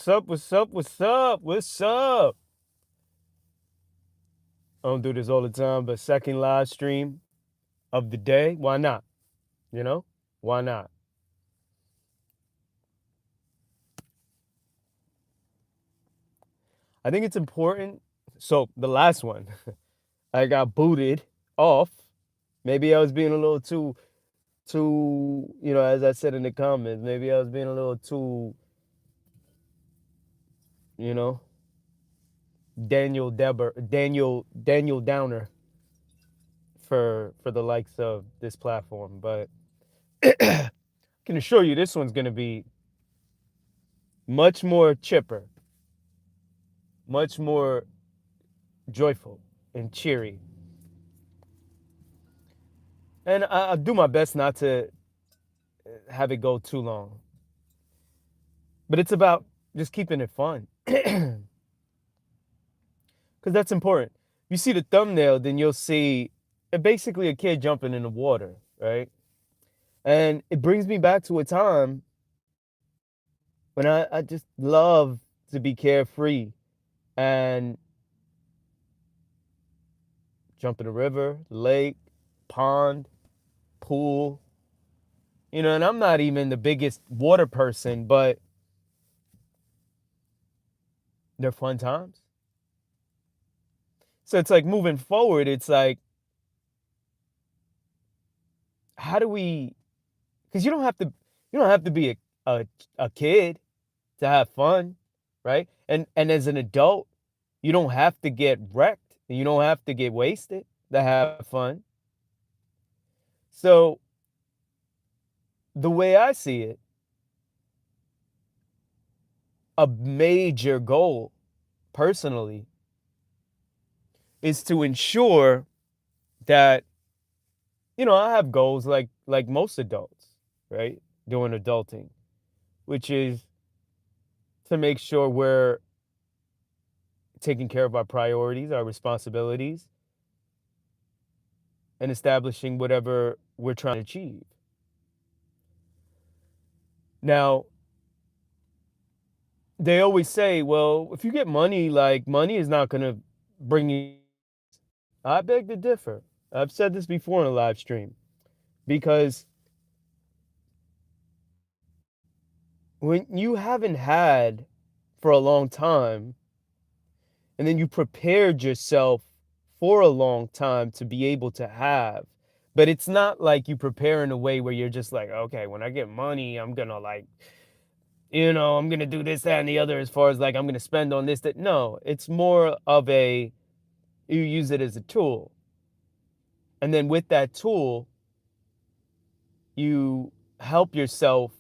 What's up? What's up? What's up? What's up? I don't do this all the time, but second live stream of the day. Why not? You know? Why not? I think it's important. So the last one, I got booted off. Maybe I was being a little too, as I said in the comments, maybe I was being a little too, you know, Daniel Downer for the likes of this platform. But I can assure you this one's gonna be much more chipper, much more joyful and cheery. And I'll do my best not to have it go too long. But it's about just keeping it fun. Because that's important. If you see the thumbnail, then you'll see basically a kid jumping in the water, right? And it brings me back to a time when I just love to be carefree and jump in a river, lake, pond, pool. And I'm not even the biggest water person, but they're fun times. So it's like moving forward, it's like, how do we, because you don't have to be a kid to have fun, right? And as an adult, you don't have to get wrecked and you don't have to get wasted to have fun. So the way I see it, a major goal personally is to ensure that I have goals like most adults, right? Doing adulting, which is to make sure we're taking care of our priorities, our responsibilities, and establishing whatever we're trying to achieve. Now, they always say, well, if you get money, like money is not going to bring you. I beg to differ. I've said this before in a live stream because when you haven't had for a long time and then you prepared yourself for a long time to be able to have, but it's not like you prepare in a way where you're just like, okay, when I get money, I'm gonna I'm gonna do this, that, and the other as far as like I'm gonna spend on this, that. No, it's more of you use it as a tool. And then with that tool, you help yourself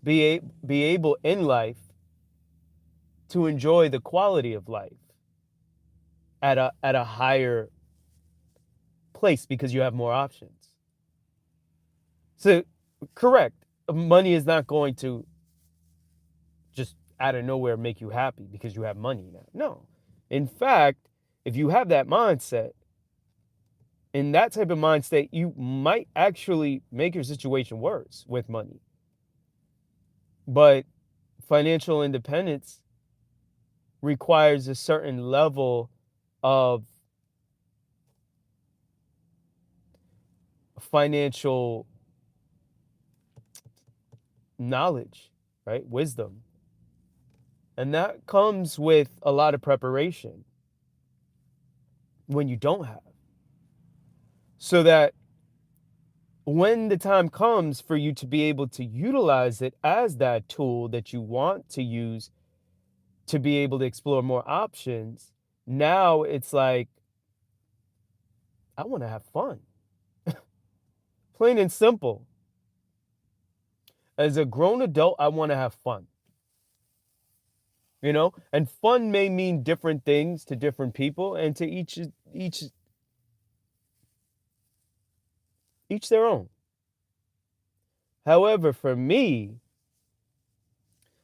be able in life to enjoy the quality of life at a higher place because you have more options. So, correct. Money is not going to just out of nowhere make you happy because you have money now. No. In fact, if you have that mindset, in that type of mind state, you might actually make your situation worse with money. But financial independence requires a certain level of financial knowledge, right? Wisdom. And that comes with a lot of preparation when you don't have. So that when the time comes for you to be able to utilize it as that tool that you want to use to be able to explore more options, now it's like, I want to have fun. Plain and simple. As a grown adult, I want to have fun. And fun may mean different things to different people, and to each their own. However, for me,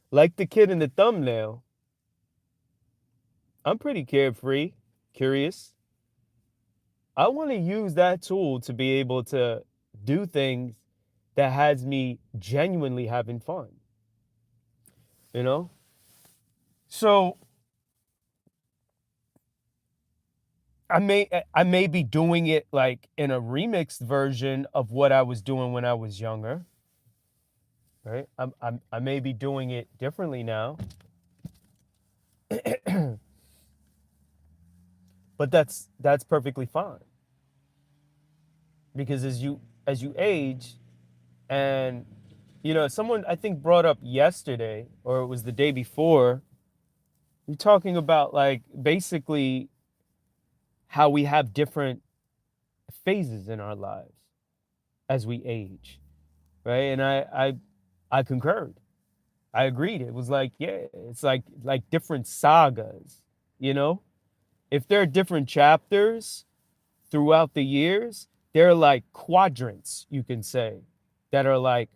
like the kid in the thumbnail, I'm pretty carefree, curious. I want to use that tool to be able to do things that has me genuinely having fun. you know? So I may be doing it like in a remixed version of what I was doing when I was younger, right? I may be doing it differently now, but that's perfectly fine because as you age, and someone I think brought up yesterday, or it was the day before, you're talking about like basically how we have different phases in our lives as we age, right? And I concurred. I agreed. It was like, yeah, it's like different sagas, you know? If there are different chapters throughout the years, they're like quadrants, you can say, that are like,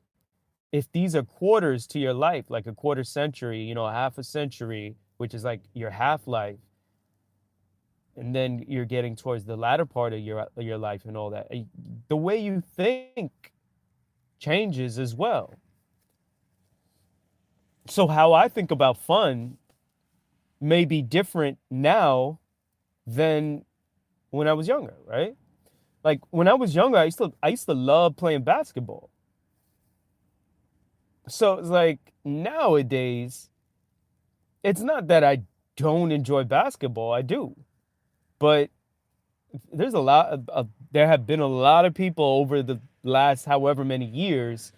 if these are quarters to your life, like a quarter century, a half a century, which is like your half life, and then you're getting towards the latter part of your life and all that. The way you think changes as well. So how I think about fun may be different now than when I was younger, right? Like when I was younger, I used to love playing basketball. So it's like nowadays, it's not that I don't enjoy basketball, I do. But there's a lot there have been a lot of people over the last however many years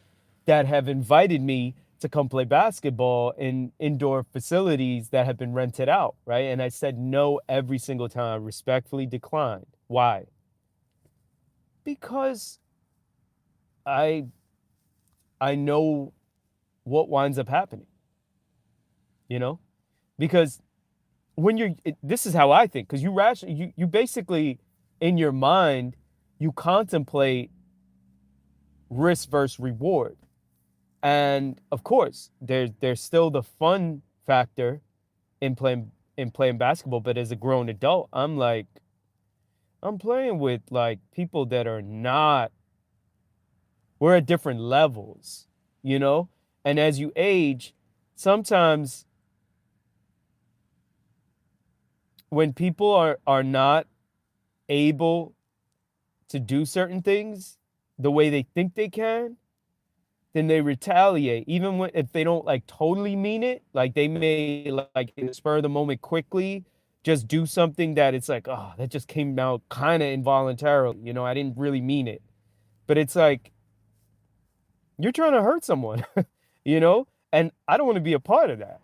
that have invited me to come play basketball in indoor facilities that have been rented out, right? And I said no every single time, respectfully declined. Why? Because I I know what winds up happening, you know? Because this is how I think, because you basically in your mind you contemplate risk versus reward. And of course, there's still the fun factor in playing basketball, but as a grown adult, I'm playing with like people that are not we're at different levels, you know? And as you age, sometimes when people are not able to do certain things the way they think they can, then they retaliate. Even if they don't like totally mean it, like they may like in the spur of the moment quickly just do something that it's like, oh, that just came out kind of involuntarily. I didn't really mean it. But it's like you're trying to hurt someone, you know? And I don't want to be a part of that.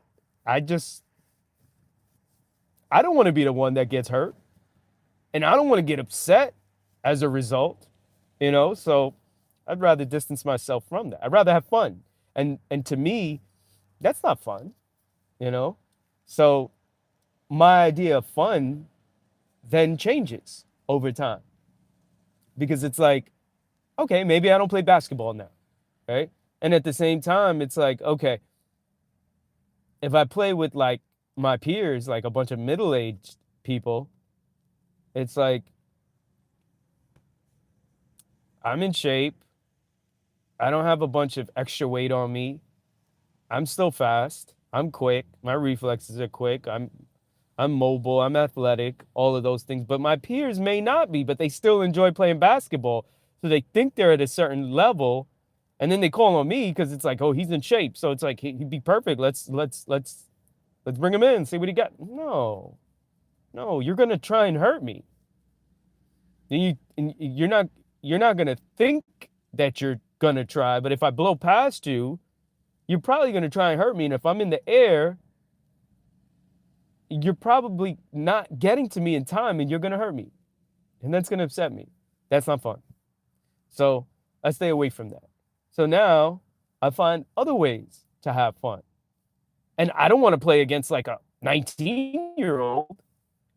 I just I don't want to be the one that gets hurt. And I don't want to get upset as a result, So I'd rather distance myself from that. I'd rather have fun. And to me, that's not fun, you know? So my idea of fun then changes over time because it's like, okay, maybe I don't play basketball now, right? And at the same time, it's like, okay, if I play with like my peers, like a bunch of middle-aged people, it's like I'm in shape. I don't have a bunch of extra weight on me. I'm still fast. I'm quick. My reflexes are quick. I'm mobile. I'm athletic. All of those things. But my peers may not be, but they still enjoy playing basketball. So they think they're at a certain level, and then they call on me because it's like, oh, he's in shape. So it's like he'd be perfect. Let's bring him in. See what he got. No, no, you're gonna try and hurt me. And you're not gonna think that you're gonna try. But if I blow past you, you're probably going to try and hurt me. And if I'm in the air, you're probably not getting to me in time and you're going to hurt me. And that's going to upset me. That's not fun. So I stay away from that. So now I find other ways to have fun. And I don't want to play against like a 19-year-old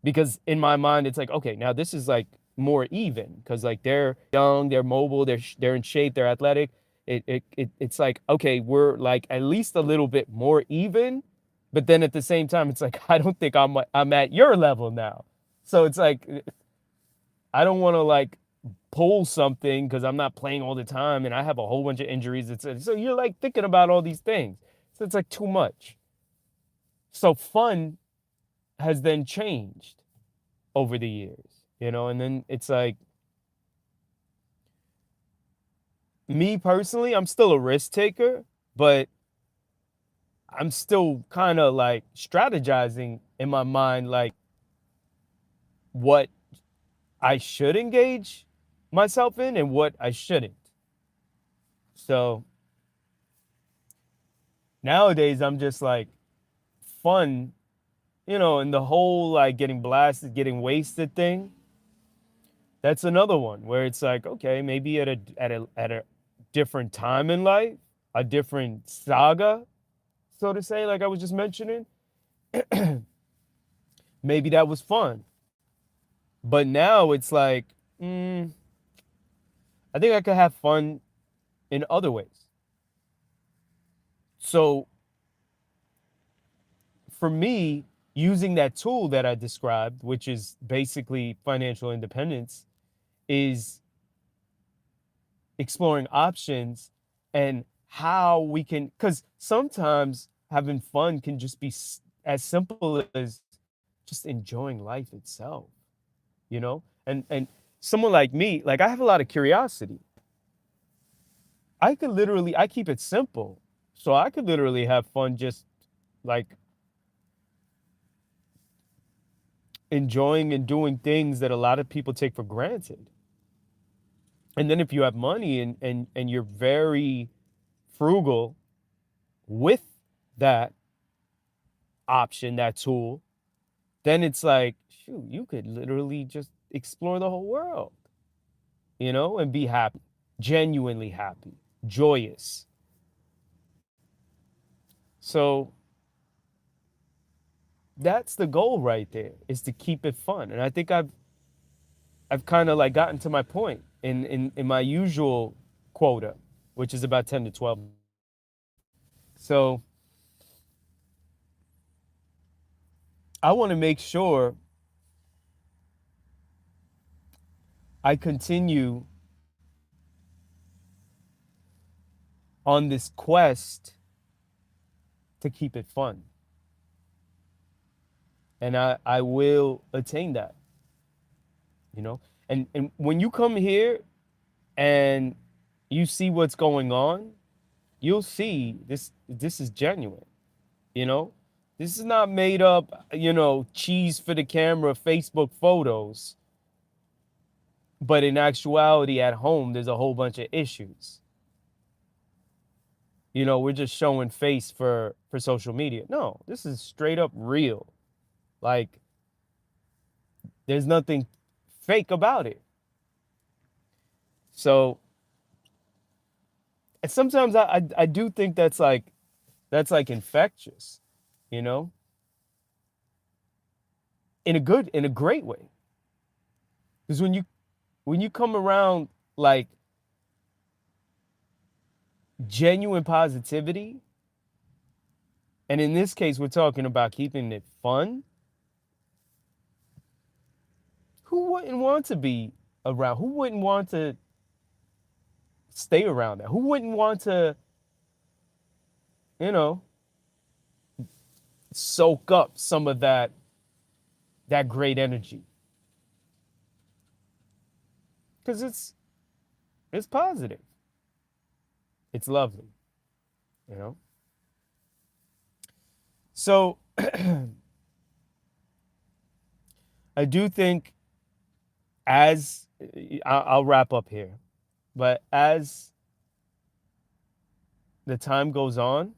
because in my mind, it's like, okay, now this is like more even because like they're young, they're mobile, they're in shape, they're athletic. It's like, okay, we're like at least a little bit more even, but then at the same time, it's like I don't think I'm at your level now. So it's like I don't want to like pull something because I'm not playing all the time and I have a whole bunch of injuries. So you're like thinking about all these things. So it's like too much. So fun has then changed over the years, you know, and then it's like, me personally, I'm still a risk taker, but I'm still kind of like strategizing in my mind, like what I should engage myself in and what I shouldn't. So nowadays, I'm just like fun, you know, and the whole like getting blasted, getting wasted thing. That's another one where it's like, okay, maybe at a different time in life, a different saga, so to say, like I was just mentioning, maybe that was fun. But now it's like, I think I could have fun in other ways. So for me, using that tool that I described, which is basically financial independence, is exploring options and how we can, because sometimes having fun can just be as simple as just enjoying life itself, you know? And someone like me, like I have a lot of curiosity. I keep it simple. So I could literally have fun just like enjoying and doing things that a lot of people take for granted. And then if you have money and you're very frugal with that option, that tool, then it's like, shoot, you could literally just explore the whole world, you know, and be happy, genuinely happy, joyous. So that's the goal right there, is to keep it fun. And I think I've kind of like gotten to my point in my usual quota, which is about 10 to 12. So I want to make sure I continue on this quest to keep it fun. And I will attain that, you know? And when you come here and you see what's going on, you'll see this is genuine, you know? This is not made up, you know, cheese for the camera, Facebook photos. But in actuality, at home, there's a whole bunch of issues. You know, we're just showing face for social media. No, this is straight up real. Like, there's nothing fake about it. So, and sometimes I do think that's like infectious, you know, in a great way. Because when you come around like genuine positivity, and in this case we're talking about keeping it fun, who wouldn't want to be around? Who wouldn't want to stay around that? Who wouldn't want to, you know, soak up some of that great energy? Because it's positive. It's lovely, you know? So I do think as I'll wrap up here, but as the time goes on,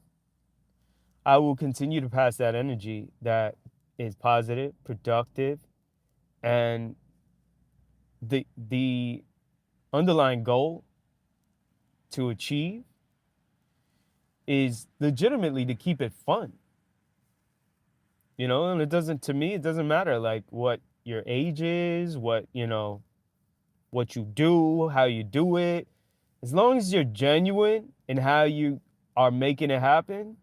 I will continue to pass that energy that is positive, productive, and the underlying goal to achieve is legitimately to keep it fun. You know, and to me, it doesn't matter like what your age is, what you do, how you do it. As long as you're genuine in how you are making it happen,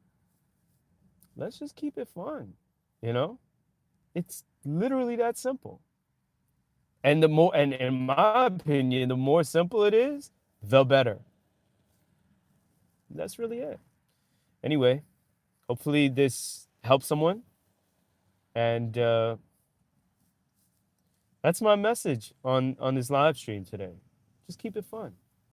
let's just keep it fun, you know? It's literally that simple. And the more, and in my opinion, the more simple it is, the better. That's really it. Anyway, hopefully this help someone. And that's my message on this live stream today. Just keep it fun.